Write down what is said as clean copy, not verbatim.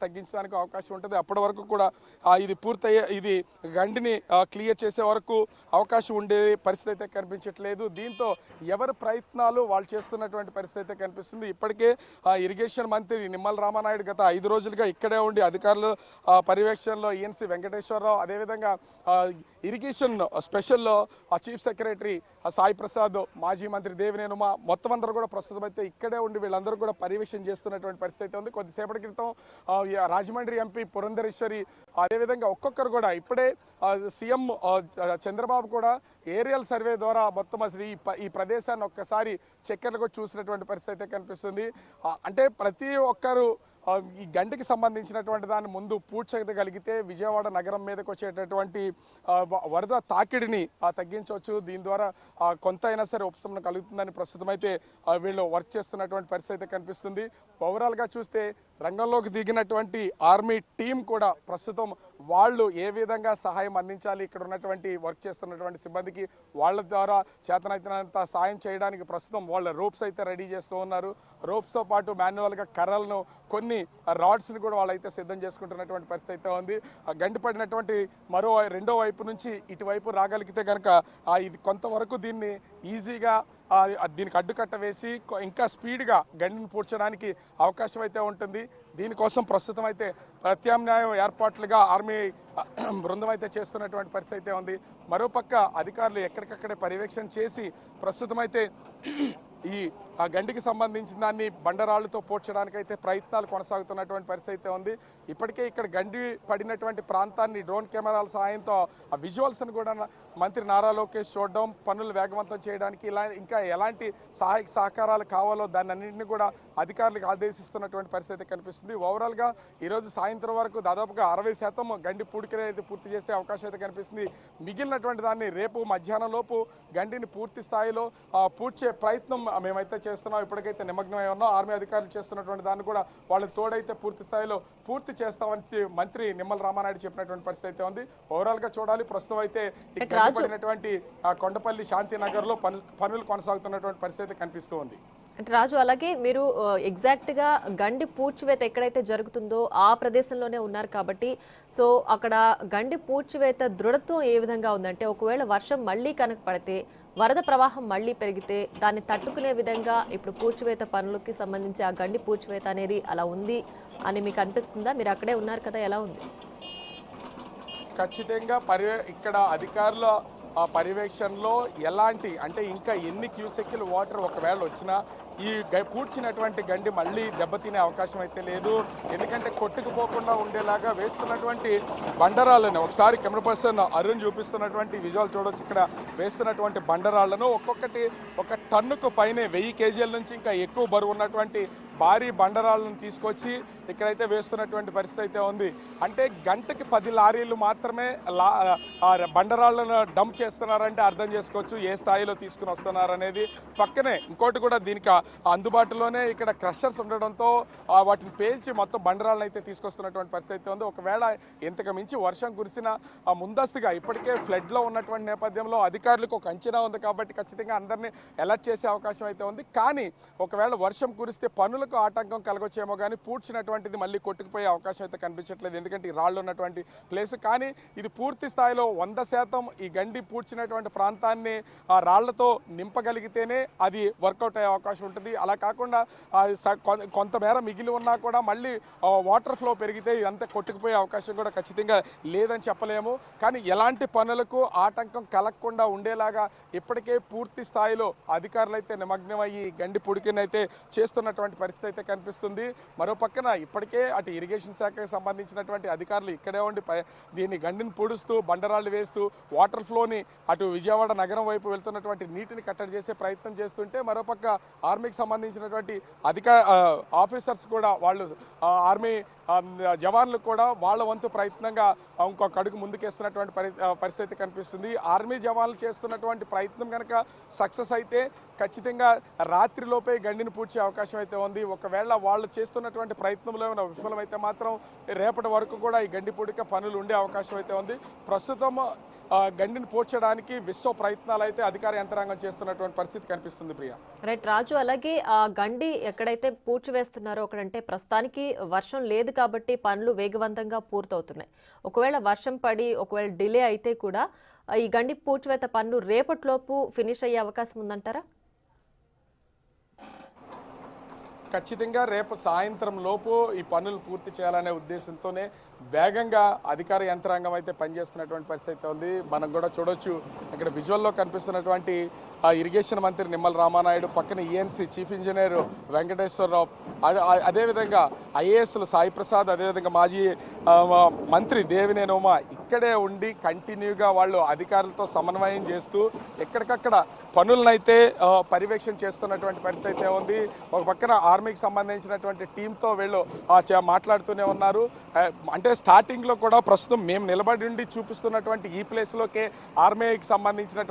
తగ్గించడానికి అవకాశం ఉంటుంది. అప్పటి వరకు కూడా ఇది ఇది గండిని క్లియర్ చేసే వరకు అవకాశం ఉండే పరిస్థితి అయితే కనిపించట్లేదు. దీంతో ఎవరి ప్రయత్నాలు వాళ్ళు చేస్తున్నటువంటి పరిస్థితి అయితే కనిపిస్తుంది. ఇప్పటికే ఇరిగేషన్ మంత్రి నిమ్మల రామానాయుడు గత 5 రోజులుగా ఇక్కడే ఉండి అధికారులు పర్యవేక్షణలో ఈఎన్సీ వెంకటేశ్వరరావు, అదేవిధంగా ఇరిగేషన్ స్పెషల్లో చీఫ్ సెక్రటరీ సాయి ప్రసాద్, మాజీ మంత్రి దేవినేని ఉమా మొత్తం అందరూ కూడా ప్రస్తుతం అయితే ఇక్కడే ఉండి వీళ్ళందరూ కూడా పర్యవేక్షణ చేస్తున్నటువంటి పరిస్థితి అయితే ఉంది. కొద్దిసేపటి క్రితం రాజమండ్రి ఎంపీ పురంధరేశ్వరి, అదేవిధంగా ఒక్కొక్కరు కూడా ఇప్పుడే సీఎం చంద్రబాబు కూడా ఏరియల్ సర్వే ద్వారా మొత్తం అసలు ఈ ప్రదేశాన్ని ఒక్కసారి చక్కెర్లు కూడా చూసినటువంటి పరిస్థితి అయితే కనిపిస్తుంది. అంటే ప్రతి ఒక్కరు ఈ గంటికి సంబంధించినటువంటి దాన్ని ముందు పూడ్చగలిగితే విజయవాడ నగరం మీదకి వచ్చేటటువంటి వరద తాకిడిని తగ్గించవచ్చు. దీని ద్వారా కొంత అయినా సరే ఉపశమనం కలుగుతుందని ప్రస్తుతం అయితే వీళ్ళు వర్క్ చేస్తున్నటువంటి పరిస్థితి అయితే కనిపిస్తుంది. ఓవరాల్గా చూస్తే రంగంలోకి దిగినటువంటి ఆర్మీ టీం కూడా ప్రస్తుతం వాళ్ళు ఏ విధంగా సహాయం అందించాలి, ఇక్కడ ఉన్నటువంటి వర్క్ చేస్తున్నటువంటి సిబ్బందికి వాళ్ళ ద్వారా చేతనైనంత సాయం చేయడానికి ప్రస్తుతం వాళ్ళ రోప్స్ అయితే రెడీ చేస్తూ ఉన్నారు. రోప్స్తో పాటు మాన్యువల్గా కర్రలను, కొన్ని రాడ్స్ని కూడా వాళ్ళైతే సిద్ధం చేసుకుంటున్నటువంటి పరిస్థితి అయితే ఉంది. గండి పడినటువంటి రెండో వైపు నుంచి ఇటువైపు రాగలిగితే కనుక ఇది కొంతవరకు దీన్ని ఈజీగా దీనికి అడ్డుకట్ట వేసి ఇంకా స్పీడ్గా గండిని పూడ్చడానికి అవకాశం అయితే ఉంటుంది. దీనికోసం ప్రస్తుతం అయితే ప్రత్యామ్నాయ ఏర్పాట్లుగా ఆర్మీ బృందం అయితే చేస్తున్నటువంటి పరిస్థితి అయితే ఉంది. మరోపక్క అధికారులు ఎక్కడికక్కడే పర్యవేక్షణ చేసి ప్రస్తుతం అయితే ఈ గండికి సంబంధించిన దాన్ని బండరాళ్లతో పోడ్చడానికైతే ప్రయత్నాలు కొనసాగుతున్నటువంటి పరిస్థితి ఉంది. ఇప్పటికే ఇక్కడ గండి పడినటువంటి ప్రాంతాన్ని డ్రోన్ కెమెరాల సహాయంతో ఆ విజువల్స్ను కూడా మంత్రి నారా లోకేష్ చూడడం, పనులు వేగవంతం చేయడానికి ఇంకా ఎలాంటి సహకారాలు కావాలో దాన్ని అన్నింటినీ కూడా అధికారులకు ఆదేశిస్తున్నటువంటి పరిస్థితి కనిపిస్తుంది. ఓవరాల్గా ఈరోజు సాయంత్రం వరకు దాదాపుగా 60% గండి పూడికలు అయితే పూర్తి చేసే అవకాశం అయితే కనిపిస్తుంది. మిగిలినటువంటి దాన్ని రేపు మధ్యాహ్నం లోపు గండిని పూర్తి స్థాయిలో పూడ్చే ప్రయత్నం మేమైతే చేస్తున్నాం. ఇప్పటికైతే నిమగ్నమై ఉన్నాం. ఆర్మీ అధికారులు చేస్తున్నటువంటి దాన్ని కూడా వాళ్ళకి తోడైతే పూర్తి స్థాయిలో పూర్తి చేస్తామని మంత్రి నిమ్మల రామానాయుడు చెప్పినటువంటి పరిస్థితి అయితే ఉంది. ఓవరాల్ గా చూడాలి. ప్రస్తుతం అయితే పడినటువంటి కొండపల్లి శాంతినగర్ లో పనులు కొనసాగుతున్నటువంటి పరిస్థితి కనిపిస్తూ ఉంది. రాజు, అలాగే మీరు ఎగ్జాక్ట్ గా గండి పూడ్చివేత ఎక్కడైతే జరుగుతుందో ఆ ప్రదేశంలోనే ఉన్నారు కాబట్టి, సో అక్కడ గండి పూడ్చివేత దృఢత్వం ఏ విధంగా ఉందంటే, ఒకవేళ వర్షం మళ్ళీ కనుక పడితే, వరద ప్రవాహం మళ్ళీ పెరిగితే దాన్ని తట్టుకునే విధంగా ఇప్పుడు పూడ్చివేత పనులకి సంబంధించి ఆ గండి పూడ్చివేత అనేది అలా ఉంది అని మీకు అనిపిస్తుందా? మీరు అక్కడే ఉన్నారు కదా, ఎలా ఉంది? ఖచ్చితంగా ఇక్కడ అధికారుల పర్యవేక్షణలో ఎలాంటి అంటే ఇంకా ఎన్ని క్యూసెక్లు వాటర్ ఒకవేళ వచ్చినా ఈ పూడ్చినటువంటి గండి మళ్ళీ దెబ్బతినే అవకాశం అయితే లేదు. ఎందుకంటే కొట్టుకుపోకుండా ఉండేలాగా వేస్తున్నటువంటి బండరాళ్ళను ఒకసారి కెమెరా పర్సన్ అరుణ్ చూపిస్తున్నటువంటి విజువల్ చూడవచ్చు. ఇక్కడ వేస్తున్నటువంటి బండరాళ్లను ఒక్కొక్కటి 1 టన్నుకు పైనే 1000 కేజీల నుంచి ఇంకా ఎక్కువ బరువు ఉన్నటువంటి భారీ బండరాళ్ళను తీసుకొచ్చి ఇక్కడైతే వేస్తున్నటువంటి పరిస్థితి అయితే ఉంది. అంటే గంటకి 10 లారీలు మాత్రమే బండరాళ్లను డంప్ చేస్తున్నారంటే అర్థం చేసుకోవచ్చు ఏ స్థాయిలో తీసుకుని వస్తున్నారనేది. పక్కనే ఇంకోటి కూడా దీనికి అందుబాటులోనే ఇక్కడ క్రషర్స్ ఉండడంతో వాటిని పేల్చి మొత్తం బండరాళ్ళను అయితే తీసుకొస్తున్నటువంటి పరిస్థితి అయితే ఉంది. ఒకవేళ ఇంతకు మించి వర్షం కురిసిన ముందస్తుగా ఇప్పటికే ఫ్లడ్లో ఉన్నటువంటి నేపథ్యంలో అధికారులకు ఒక అంచనా ఉంది కాబట్టి ఖచ్చితంగా అందరినీ అలర్ట్ చేసే అవకాశం అయితే ఉంది. కానీ ఒకవేళ వర్షం కురిస్తే పనులకు ఆటంకం కలగొచ్చేమో కానీ పూడ్చినటువంటిది మళ్ళీ కొట్టుకుపోయే అవకాశం అయితే కనిపించట్లేదు. ఎందుకంటే ఈ రాళ్ళు ఉన్నటువంటి ప్లేస్. కానీ ఇది పూర్తి స్థాయిలో 100% ఈ గండి పూడ్చినటువంటి ప్రాంతాన్ని రాళ్లతో నింపగలిగితేనే అది వర్కౌట్ అయ్యే అవకాశం ఉంటుంది. అలా కాకుండా కొంతమేర మిగిలి ఉన్నా కూడా మళ్ళీ వాటర్ ఫ్లో పెరిగితే ఇదంతా కొట్టుకుపోయే అవకాశం కూడా ఖచ్చితంగా లేదని చెప్పలేము. కానీ ఎలాంటి పనులకు ఆటంకం కలగకుండా ఉండేలాగా ఇప్పటికే పూర్తి స్థాయిలో అధికారులు అయితే నిమగ్నమయ్యి గండి పొడికిని అయితే చేస్తున్నటువంటి పరిస్థితి అయితే కనిపిస్తుంది. మరో పక్కన ఇప్పటికే అటు ఇరిగేషన్ శాఖకు సంబంధించినటువంటి అధికారులు ఇక్కడే ఉండి దీన్ని గండిని పూడుస్తూ బండరాళ్ళు వేస్తూ వాటర్ ఫ్లోని అటు విజయవాడ నగరం వైపు వెళ్తున్నటువంటి నీటిని కట్టడి చేసే ప్రయత్నం చేస్తుంటే, మరోపక్క ఆర్మీకి సంబంధించినటువంటి ఆఫీసర్స్ కూడా వాళ్ళు ఆర్మీ జవాన్లు కూడా వాళ్ళ వంతు ప్రయత్నంగా ఇంకొక అడుగు ముందుకేస్తున్నటువంటి పరిస్థితి కనిపిస్తుంది. ఆర్మీ జవాన్లు చేస్తున్నటువంటి ప్రయత్నం కనుక సక్సెస్ అయితే ఖచ్చితంగా రాత్రిలోపే గండిని పూడ్చే అవకాశం అయితే ఉంది. ఒకవేళ వాళ్ళు చేస్తున్నటువంటి ప్రయత్నంలో ఏమైనా విఫలమైతే మాత్రం రేపటి వరకు కూడా ఈ గండి పూడిక పనులు ఉండే అవకాశం అయితే ఉంది. ప్రస్తుతం గండిని పూడ్చడానికి విశ్వ ప్రయత్నాలు అయితే అధికార యంత్రాంగం చేస్తున్నటువంటి పరిస్థితి కనిపిస్తుంది ప్రియా. రైట్ రాజు, అలాగే ఆ గండి ఎక్కడైతే పూడ్చివేస్తున్నారో అక్కడంటే ప్రస్తుతానికి వర్షం లేదు కాబట్టి పనులు వేగవంతంగా పూర్తవుతున్నాయి. ఒకవేళ వర్షం పడి ఒకవేళ డిలే అయితే కూడా ఈ గండి పూడ్చివేత పనులు రేపటిలోపు ఫినిష్ అయ్యే అవకాశం ఉందంటారా? ఖచ్చితంగా రేపు సాయంత్రం లోపు ఈ పనులు పూర్తి చేయాలనే ఉద్దేశంతోనే వేగంగా అధికార యంత్రాంగం అయితే పనిచేస్తున్నటువంటి పరిస్థితి ఉంది. మనం కూడా చూడొచ్చు ఇక్కడ విజువల్లో కనిపిస్తున్నటువంటి ఇరిగేషన్ మంత్రి నిమ్మల రామానాయుడు, పక్కన ఈఎన్సీ చీఫ్ ఇంజనీర్ వెంకటేశ్వరరావు, అదేవిధంగా ఐఏఎస్లు సాయి ప్రసాద్, అదేవిధంగా మాజీ మంత్రి దేవినేని ఉమా ఇక్కడే ఉండి కంటిన్యూగా వాళ్ళు అధికారులతో సమన్వయం చేస్తూ ఎక్కడికక్కడ పనులనైతే పర్యవేక్షణ చేస్తున్నటువంటి పరిస్థితి ఉంది. ఒక పక్కన ఆర్మీకి సంబంధించినటువంటి టీంతో వీళ్ళు మాట్లాడుతూనే ఉన్నారు. అంటే స్టార్టింగ్లో కూడా ప్రస్తుతం మేము నిలబడి ఉండి చూపిస్తున్నటువంటి ఈ ప్లేస్లోకే ఆర్మీకి సంబంధించినటువంటి